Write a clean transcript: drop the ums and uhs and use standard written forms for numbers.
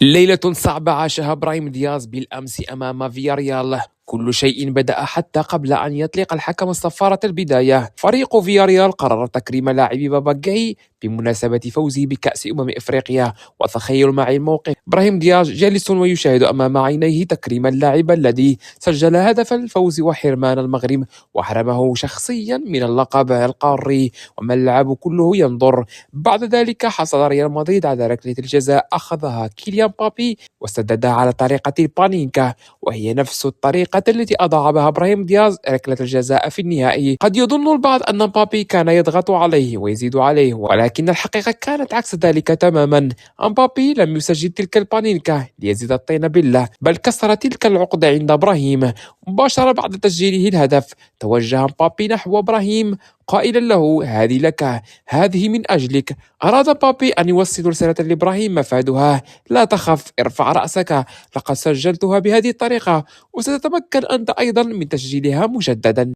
ليلة صعبة عاشها إبراهيم دياز بالأمس أمام فياريال. كل شيء بدأ حتى قبل أن يطلق الحكم الصفارة البداية. فريق فياريال قرر تكريم لاعب بابا جاي بمناسبة فوزه بكأس إفريقيا. وتخيل معي الموقف: إبراهيم دياز جالس ويشاهد أمام عينيه تكريم اللاعب الذي سجل هدف الفوز وحرمان المغرب وحرمه شخصيا من اللقب القاري، والملعب كله ينظر. بعد ذلك حصل ريال مدريد على ركلة الجزاء أخذها كيليان بابي وسددها على طريقة البانينكا، وهي نفس الطريقة التي أضاع بها إبراهيم دياز ركلة الجزاء في النهائي. قد يظن البعض أن بابي كان يضغط عليه ويزيد عليه، ولكن الحقيقة كانت عكس ذلك تماما. مبابي لم يسجل تلك البانينكا ليزيد الطين بلة، بل كسر تلك العقدة عند إبراهيم. مباشرة بعد تسجيله الهدف توجه مبابي نحو إبراهيم قائلا له: هذه لك، هذه من أجلك. أراد بابي أن يوصل رسالة لإبراهيم مفادها: لا تخف، ارفع رأسك، لقد سجلتها بهذه الطريقة وستتمكن أنت أيضا من تسجيلها مجددا.